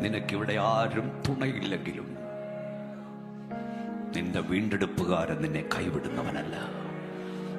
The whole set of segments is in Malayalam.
നിനക്കിവിടെ ആരും തുണയില്ലെങ്കിലും നിന്റെ വീണ്ടെടുപ്പുകാരൻ നിന്നെ കൈവിടുന്നവനല്ല.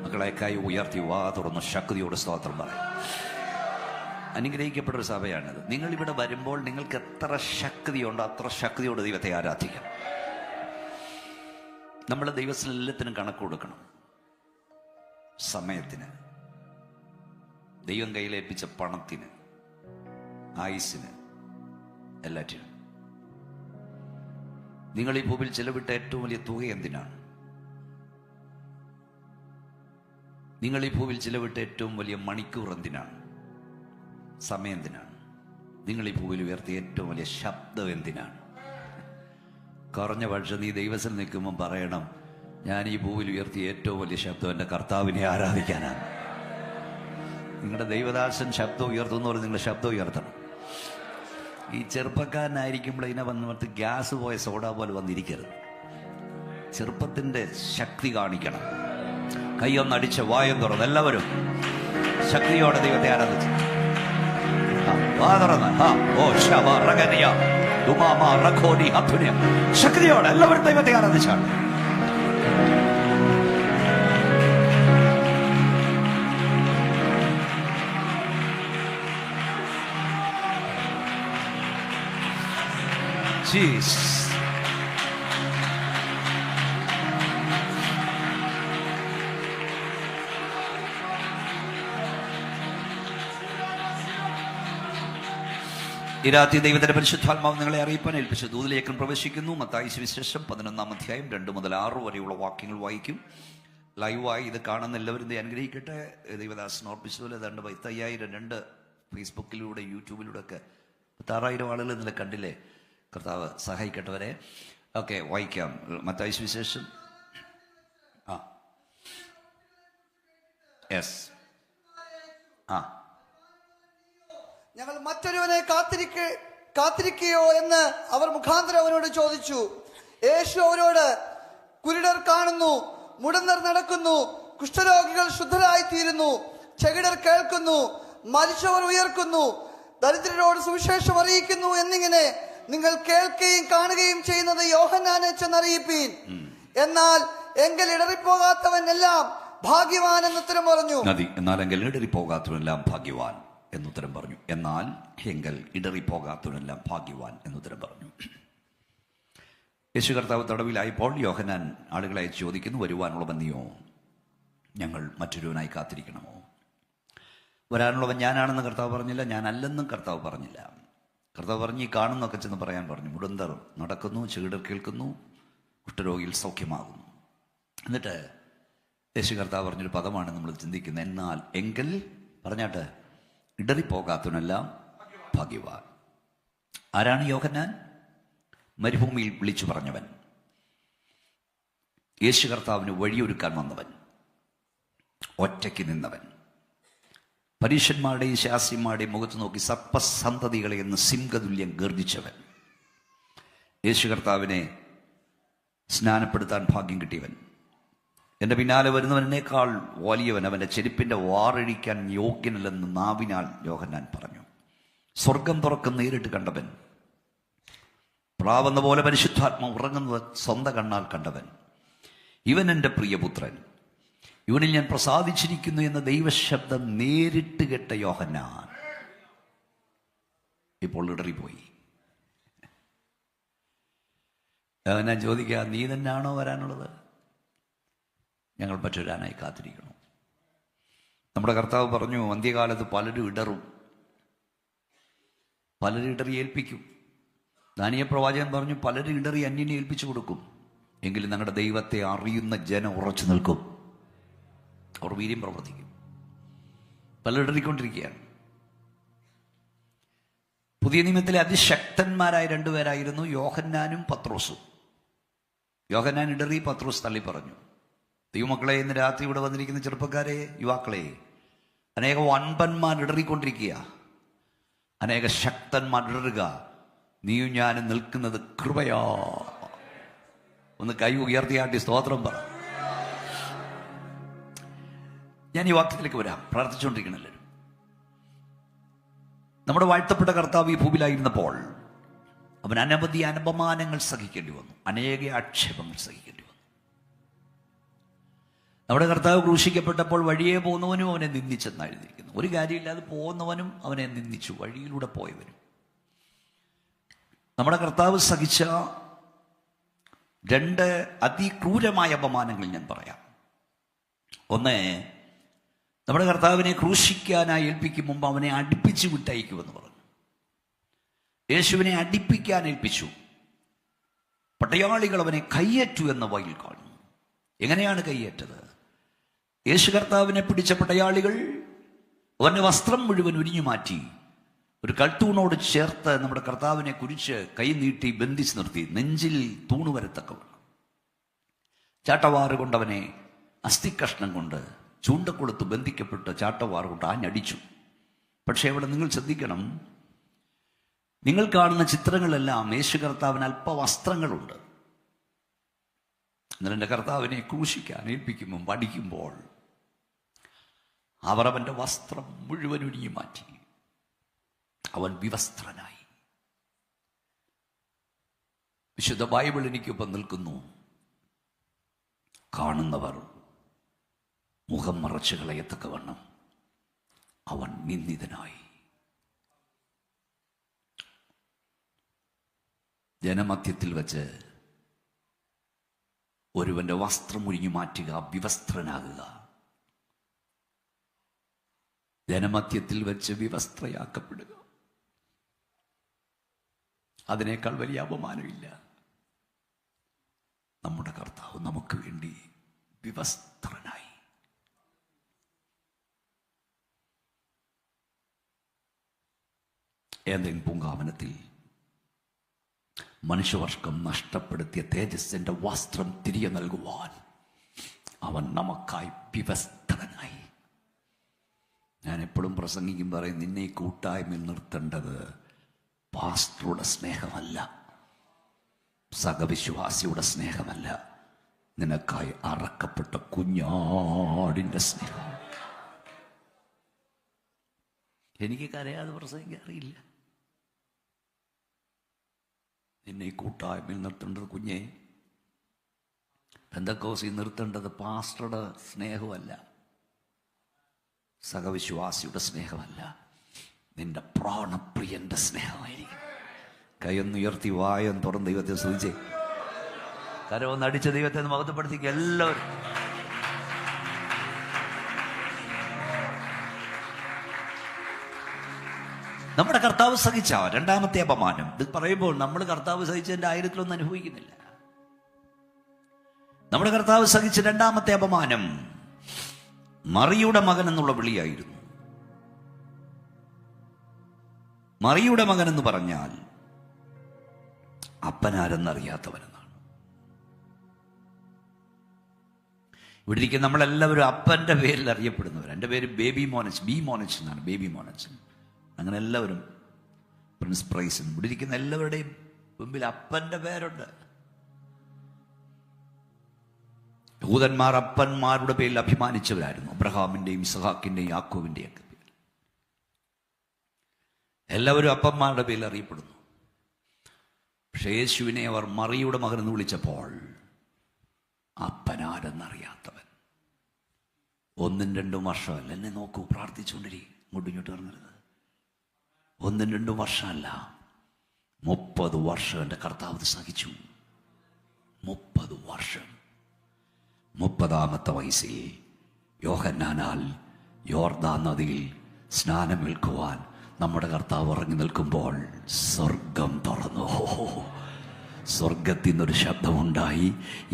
മക്കളെ, കൈ ഉയർത്തി വാ തുറന്ന് ശക്തിയോട് സ്തോത്രം പറയാം. അനുഗ്രഹിക്കപ്പെട്ട ഒരു സഭയാണിത്. നിങ്ങൾ ഇവിടെ വരുമ്പോൾ നിങ്ങൾക്ക് എത്ര ശക്തിയുണ്ടോ അത്ര ശക്തിയോട് ദൈവത്തെ ആരാധിക്കാം. നമ്മൾ ദൈവത്തിന് എല്ലാത്തിനും കണക്ക് കൊടുക്കണം. സമയത്തിന്, ദൈവം കയ്യിലേൽപ്പിച്ച പണത്തിന്, ആയുസിന്, എല്ലാറ്റിനും. നിങ്ങൾ ഈ ഭൂമിയിൽ ചെലവിട്ട ഏറ്റവും വലിയ തുക എന്തിനാണ്? നിങ്ങൾ ഈ ഭൂമിയിൽ ചെലവിട്ട ഏറ്റവും വലിയ മണിക്കൂർ എന്തിനാണ്? സമയം എന്തിനാണ്? നിങ്ങൾ ഈ ഭൂമിയിൽ ഉയർത്തിയ ഏറ്റവും വലിയ ശബ്ദം എന്തിനാണ്? കുറഞ്ഞ പക്ഷം നീ ദൈവത്തിൽ നിൽക്കുമ്പോൾ പറയണം, ഞാൻ ഈ ഭൂമിയിൽ ഉയർത്തിയ ഏറ്റവും വലിയ ശബ്ദം എൻ്റെ കർത്താവിനെ ആരാധിക്കാനാണ്. നിങ്ങളുടെ ദൈവദാസൻ ശബ്ദം ഉയർത്തുന്ന പോലെ നിങ്ങൾ ശബ്ദം ഉയർത്തണം. ഈ ചെറുപ്പക്കാരനായിരിക്കുമ്പോൾ ഇതിനെ വന്നിട്ട് ഗ്യാസ് പോയ സോഡ പോലെ വന്നിരിക്കരുത്. ചെറുപ്പത്തിൻ്റെ ശക്തി കാണിക്കണം. കൈയൊന്നടിച്ച് വായം തുറന്ന് എല്ലാവരും ശക്തിയോടെ ദൈവത്തെ ആരാധിച്ചു. ശക്തിയോടെ എല്ലാവരും ദൈവത്തെ ആരാധിച്ചാണ്. ഈ രാത്രി ദൈവത്തിന്റെ പരിശുദ്ധാത്മാവ് നിങ്ങളെ അറിയിപ്പാൻ ഏൽപ്പിച്ച ദൂതിലേക്കും പ്രവേശിക്കുന്നു. മത്തായി സുവിശേഷം 11-ാം അധ്യായം 2 മുതൽ 6 വരെയുള്ള വാക്യങ്ങൾ വായിക്കും. ലൈവായി ഇത് കാണുന്ന എല്ലാവരും അനുഗ്രഹിക്കട്ടെ. ദൈവദാസൻ ഓർപ്പിച്ചതുപോലെ 2,5000 രണ്ട് ഫേസ്ബുക്കിലൂടെ യൂട്യൂബിലൂടെ ഒക്കെ 6,000 ആളുകൾ ഇന്നലെ കണ്ടില്ലേ. കർത്താവ് സഹായിക്കട്ടവരെ. ഓക്കെ, വായിക്കാം. മത്തായി സുവിശേഷം ഞങ്ങൾ മറ്റൊരുവനെ കാത്തിരിക്കുകയോ എന്ന് അവർ മുഖാന്തരം അവനോട് ചോദിച്ചു. യേശു അവരോട്, കുരുടർ കാണുന്നു, മുടന്തർ നടക്കുന്നു, കുഷ്ഠരോഗികൾ ശുദ്ധരായിത്തീരുന്നു, ചെകിടർ കേൾക്കുന്നു, മരിച്ചവർ ഉയർക്കുന്നു, ദരിദ്രരോട് സുവിശേഷം അറിയിക്കുന്നു എന്നിങ്ങനെ നിങ്ങൾ കേൾക്കുകയും കാണുകയും ചെയ്യുന്നത് യോഹന്നാനെ ചെന്നറിയിപ്പീൻ. എന്നാൽ എങ്കിൽ ഇടറിപ്പോകാത്തവൻ എല്ലാം ഭാഗ്യവാൻ എന്നുത്തരം പറഞ്ഞു. എന്നാൽ എങ്കിൽ ഇടറിപ്പോകാത്തവനെല്ലാം ഭാഗ്യവാൻ എന്നുത്തരം പറഞ്ഞു. എന്നാൽ എങ്കിൽ ഇടറിപ്പോകാത്തവനെല്ലാം ഭാഗ്യവാൻ എന്നുത്തരം പറഞ്ഞു. യേശു കർത്താവ് തടവിലായപ്പോൾ യോഹന്നാൻ ആളുകളെ ചോദിക്കുന്നു, വരുവാനുള്ളവൻ നീയോ? ഞങ്ങൾ മറ്റൊരുവനായി കാത്തിരിക്കണമോ? വരാനുള്ളവൻ ഞാനാണെന്ന് കർത്താവ് പറഞ്ഞില്ല, ഞാനല്ലെന്നും കർത്താവ് പറഞ്ഞില്ല. കർത്താവ് പറഞ്ഞ് ഈ കാണുന്നൊക്കെ ചെന്ന് പറയാൻ പറഞ്ഞു. മുടന്തർ നടക്കുന്നു, ചെകിടർ കേൾക്കുന്നു, കുഷ്ഠരോഗിയിൽ സൗഖ്യമാകുന്നു. എന്നിട്ട് യേശു കർത്താവ് പറഞ്ഞൊരു പദമാണ് നമ്മൾ ചിന്തിക്കുന്നത്. എന്നാൽ എങ്കിൽ പറഞ്ഞാട്ട് ഇടറിപ്പോകാത്തവനെല്ലാം ഭാഗ്യവാൻ. ആരാണ് യോഹന്നാൻ? മരുഭൂമിയിൽ വിളിച്ചു പറഞ്ഞവൻ, യേശു കർത്താവിന് വഴിയൊരുക്കാൻ വന്നവൻ, ഒറ്റയ്ക്ക് നിന്നവൻ, പരീക്ഷന്മാരുടെയും ശാസ്ത്രിമാരുടെയും മുഖത്ത് നോക്കി സർപ്പസന്തതികളെ എന്ന് സിംഹതുല്യം ഗർജിച്ചവൻ, യേശു കർത്താവിനെ സ്നാനപ്പെടുത്താൻ ഭാഗ്യം കിട്ടിയവൻ, എൻ്റെ പിന്നാലെ വരുന്നവനേക്കാൾ വലിയവൻ, അവൻ്റെ ചെരുപ്പിൻ്റെ വാറഴിക്കാൻ യോഗ്യനല്ലെന്ന് നാവിനാൽ യോഹന്നാൻ പറഞ്ഞു. സ്വർഗം തുറക്കം നേരിട്ട് കണ്ടവൻ, പ്രാവെന്ന പോലെ പരിശുദ്ധാത്മ ഉറങ്ങുന്നത് സ്വന്തം കണ്ണാൽ കണ്ടവൻ, ഇവൻ എൻ്റെ പ്രിയപുത്രൻ, ഇവനിൽ ഞാൻ പ്രസാദിച്ചിരിക്കുന്നു എന്ന ദൈവശബ്ദം നേരിട്ട് കേട്ട യോഹന്നാൻ ഇപ്പോൾ ഇടറിപ്പോയി. യോഹന്നാൻ ചോദിക്കുക, നീ തന്നെയാണോ വരാനുള്ളത്? ഞങ്ങൾ മറ്റൊരാനായി കാത്തിരിക്കണം. നമ്മുടെ കർത്താവ് പറഞ്ഞു, അന്ത്യകാലത്ത് പലരും ഇടറും, പലരും ഇടറി ഏൽപ്പിക്കും. ദാനിയേൽ പ്രവാചകൻ പറഞ്ഞു, പലരും ഇടറി അന്യനെ ഏൽപ്പിച്ചു കൊടുക്കും. എങ്കിലും ഞങ്ങളുടെ ദൈവത്തെ അറിയുന്ന ജനം ഉറച്ചു നിൽക്കും, അവർ വീര്യം പ്രവർത്തിക്കും. പലരും ഇടറിക്കൊണ്ടിരിക്കുകയാണ്. പുതിയ നിയമത്തിലെ അതിശക്തന്മാരായ രണ്ടുപേരായിരുന്നു യോഹന്നാനും പത്രോസും. യോഹന്നാൻ ഇടറി, പത്രോസ് തള്ളി പറഞ്ഞു. ദൈവമക്കളെ, ഇന്ന് രാത്രി ഇവിടെ വന്നിരിക്കുന്ന ചെറുപ്പക്കാരെ, യുവാക്കളെ, അനേക വൻപന്മാർ ഇടറിക്കൊണ്ടിരിക്കുക, അനേക ശക്തന്മാർ ഇടറുക. നീയും ഞാനും നിൽക്കുന്നത് കൃപയാ. ഒന്ന് കൈ ഉയർത്തിയാട്ടി സ്തോത്രം പറ. ഞാൻ ഈ വാക്യത്തിലേക്ക് വരാം. പ്രാർത്ഥിച്ചുകൊണ്ടിരിക്കണല്ലോ. നമ്മുടെ വാഴ്ത്തപ്പെട്ട കർത്താവ് ഈ ഭൂമിയിലായിരുന്നപ്പോൾ അവൻ അനവധി അപമാനങ്ങൾ സഹിക്കേണ്ടി വന്നു, അനേക ആക്ഷേപങ്ങൾ സഹിക്കേണ്ടി വന്നു. നമ്മുടെ കർത്താവ് ക്രൂശിക്കപ്പെട്ടപ്പോൾ വഴിയെ പോകുന്നവനും അവനെ നിന്ദിച്ചെന്നാണ് എഴുതിയിരിക്കുന്നു. ഒരു കാര്യമില്ലാതെ പോകുന്നവനും അവനെ നിന്ദിച്ചു, വഴിയിലൂടെ പോയവനും. നമ്മുടെ കർത്താവ് സഹിച്ച 2 അതിക്രൂരമായ അപമാനങ്ങൾ ഞാൻ പറയാം. ഒന്ന്, നമ്മുടെ കർത്താവിനെ ക്രൂശിക്കാനായി ഏൽപ്പിക്കും മുമ്പ് അവനെ അടുപ്പിച്ച് വിട്ടയക്കുമെന്ന് പറഞ്ഞു. യേശുവിനെ അടിപ്പിക്കാൻ ഏൽപ്പിച്ചു. പടയാളികൾ അവനെ കയ്യേറ്റു എന്ന വഴിയിൽ കാണുന്നു. എങ്ങനെയാണ് കയ്യേറ്റത്? യേശു കർത്താവിനെ പിടിച്ച പടയാളികൾ അവന്റെ വസ്ത്രം മുഴുവൻ ഉരിഞ്ഞു മാറ്റി ഒരു കൽത്തൂണോട് ചേർത്ത് നമ്മുടെ കർത്താവിനെ കുരിച്ച് കൈ നീട്ടി ബന്ധിച്ച് നിർത്തി, നെഞ്ചിൽ തൂണ് വരത്തക്കവണ്ണം. ചാട്ടവാറ് കൊണ്ടവനെ അസ്ഥിക്കഷ്ണം കൊണ്ട് ചൂണ്ടക്കൊളുത്ത് ബന്ധിക്കപ്പെട്ട് ചാട്ടവാറ് കൊണ്ട് ആഞ്ഞടിച്ചു. പക്ഷേ അവിടെ നിങ്ങൾ ശ്രദ്ധിക്കണം, നിങ്ങൾ കാണുന്ന ചിത്രങ്ങളെല്ലാം യേശു കർത്താവിന് അല്പവസ്ത്രങ്ങളുണ്ട്. എന്നാൽ എൻ്റെ കർത്താവിനെ ക്രൂശിക്കാൻ ഏൽപ്പിക്കുമ്പോൾ പഠിക്കുമ്പോൾ അവർ അവൻ്റെ വസ്ത്രം മുഴുവൻ ഉരിഞ്ഞു മാറ്റി. അവൻ വിവസ്ത്രനായി. വിശുദ്ധ ബൈബിൾ എനിക്കൊപ്പം നിൽക്കുന്നു. കാണുന്നവർ മുഖം മറച്ചു കളയത്തക്കവണ്ണം അവൻ നിന്ദിതനായി. ജനമധ്യത്തിൽ വച്ച് ഒരുവന്റെ വസ്ത്രം ഉരിഞ്ഞു മാറ്റുക, വിവസ്ത്രനാകുക. ജനമധ്യത്തിൽ വെച്ച് വിവസ്ത്രയാക്കപ്പെടുക, അതിനേക്കാൾ വലിയ അപമാനമില്ല. നമ്മുടെ കർത്താവ് നമുക്ക് വേണ്ടി വിവസ്ത്രനായി. ഏദൻ പൂങ്കാവനത്തിൽ മനുഷ്യവർഷം നഷ്ടപ്പെടുത്തിയ തേജസ്സിന്റെ വസ്ത്രം തിരികെ നൽകുവാൻ അവൻ നമുക്കായി വിവസ്ത്രനായി. ഞാൻ എപ്പോഴും പ്രസംഗിക്കും പറയും, നിന്നെ ഈ കൂട്ടായ്മയിൽ നിർത്തേണ്ടത് പാസ്റ്ററുടെ സ്നേഹമല്ല, സഹവിശ്വാസിയുടെ സ്നേഹമല്ല, നിനക്കായി അറക്കപ്പെട്ട കുഞ്ഞാടിന്റെ സ്നേഹം. എനിക്ക് കരയാതെ പ്രസംഗിക്കാൻ അറിയില്ല. നിന്നെ ഈ കൂട്ടായ്മയിൽ നിർത്തേണ്ടത് കുഞ്ഞെ, പെന്തക്കോസിൽ നിർത്തേണ്ടത് പാസ്റ്ററുടെ സ്നേഹമല്ല, സഹവിശ്വാസിയുടെ സ്നേഹമല്ല, നിന്റെ പ്രാണപ്രിയന്റെ സ്നേഹമായിരിക്കും. കൈയൊന്നുയർത്തി വായം തുറന്ന് ദൈവത്തെ സ്തുതിച്ചേ. കരമൊന്ന് അടിച്ച ദൈവത്തെ ഒന്ന് മഹത്വപ്പെടുത്തിക്കുക എല്ലാവരും. നമ്മുടെ കർത്താവ് സഹിച്ച 2ാമത്തെ അപമാനം ഇത് പറയുമ്പോൾ നമ്മൾ കർത്താവ് സഹിച്ചതിന്റെ 1000-ലൊന്നും അനുഭവിക്കുന്നില്ല. നമ്മുടെ കർത്താവ് സഹിച്ച 2ാമത്തെ അപമാനം മറിയുടെ മകൻ എന്നുള്ള വിളിയായിരുന്നു. മറിയുടെ മകൻ എന്ന് പറഞ്ഞാൽ അപ്പനാരെന്നറിയാത്തവനെന്നാണ്. ഇവിടെ ഇരിക്കുന്ന നമ്മളെല്ലാവരും അപ്പന്റെ പേരിൽ അറിയപ്പെടുന്നവർ. എൻ്റെ പേര് ബേബി മോനച്ച്, ബി മോനച്ച് എന്നാണ്, ബേബി മോനച്ച്. അങ്ങനെ എല്ലാവരും പ്രിൻസ് പ്രൈസും ഇവിടെ ഇരിക്കുന്ന എല്ലാവരുടെയും മുമ്പിൽ അപ്പന്റെ പേരുണ്ട്. യഹൂദന്മാർ അപ്പന്മാരുടെ പേരിൽ അഭിമാനിച്ചവരായിരുന്നു. അബ്രഹാമിന്റെയും ഇസ്ഹാക്കിന്റെയും യാക്കോബിന്റെയും ഒക്കെ പേരിൽ എല്ലാവരും അപ്പന്മാരുടെ പേരിൽ അറിയപ്പെടുന്നു. പക്ഷേ യേശുവിനെ അവർ മറിയുടെ മകൻ എന്ന് വിളിച്ചപ്പോൾ അപ്പനാരെന്നറിയാത്തവൻ. 1-2 വർഷമല്ല, എന്നെ നോക്കൂ, പ്രാർത്ഥിച്ചുകൊണ്ടിരിക്കും, ഇങ്ങോട്ടും ഇങ്ങോട്ട് പറഞ്ഞത്. 1-2 വർഷമല്ല, 30 വർഷം എൻ്റെ കർത്താവ് സഹിച്ചു. 30 വർഷം. 30ാമത്തെ വയസ്സിൽ യോഹന്നാനാൽ യോർദാൻ നദിയിൽ സ്നാനമേൽക്കുവാൻ നമ്മുടെ കർത്താവ് ഇറങ്ങി നിൽക്കുമ്പോൾ സ്വർഗം തുറന്നു. സ്വർഗത്തിൽ നിന്നൊരു ശബ്ദമുണ്ടായി,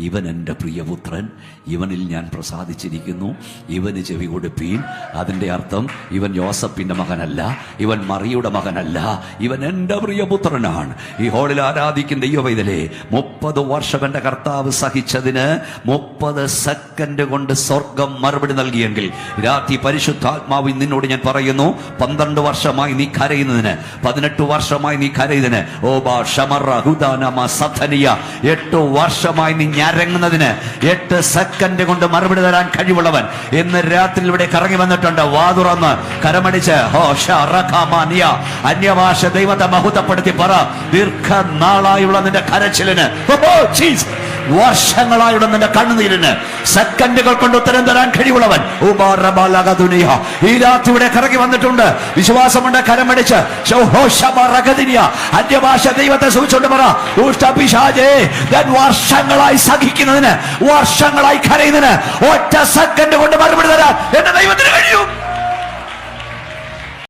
ഇവൻ എൻ്റെ പ്രിയപുത്രൻ, ഇവനിൽ ഞാൻ പ്രസാദിച്ചിരിക്കുന്നു, ഇവന് ചെവി കൊടുപ്പീൻ. അതിൻ്റെ അർത്ഥം ഇവൻ യോസഫിൻ്റെ മകനല്ല, ഇവൻ മറിയുടെ മകനല്ല, ഇവൻ എൻ്റെ പ്രിയപുത്രനാണ്. ഈ ഹോളിൽ ആരാധിക്കുന്ന ദൈവവൈതലേ, 30 വർഷം എൻ്റെ കർത്താവ് സഹിച്ചതിന് 30 സെക്കൻഡ് കൊണ്ട് സ്വർഗം മറുപടി നൽകിയെങ്കിൽ രാത്രി പരിശുദ്ധാത്മാവ് നിന്നോട് ഞാൻ പറയുന്നു, 12 വർഷമായി നീ കരയുന്നതിന്, 18 വർഷമായി നീ കരയുന്നതിന്, ഓ ബാ ഷമറ ഹുദാന സഥനിയ 8 വർഷമായി നീ ഞരങ്ങുന്നതിന് 8 സെക്കൻഡ് കൊണ്ട് മറുപടി തരാൻ കഴിവുള്ളവൻ ഇന്ന് രാത്രി ഇവിടെ കറങ്ങി വന്നിട്ടുണ്ട്. വാതുറന്ന് കരമടിച്ച് അന്യഭാഷ ദൈവത്തെ മഹത്വപ്പെടുത്തി പറ. ദീർഘനാളായുള്ള നിന്റെ കരച്ചിലിന്, വർഷങ്ങളായുള്ള നിന്റെ കണ്ണുനീരിന് സെക്കൻഡുകൾ കൊണ്ട് ഉത്തരം തരാൻ കഴിവുള്ളവൻ ഈ രാത്രി ഇവിടെ കറങ്ങി വന്നിട്ടുണ്ട്. വിശ്വാസമുണ്ട്, കരമടിച്ച് അന്യഭാഷ ദൈവത്തെ സൂചിച്ചുകൊണ്ട് പറ. വർഷങ്ങളായി സഹിക്കുന്നതിന്, വർഷങ്ങളായി കരയുന്നതിന് 1 സെക്കൻഡ് കൊണ്ട് മറുപടി തരാൻ എന്റെ ദൈവത്തിന് കഴിയും.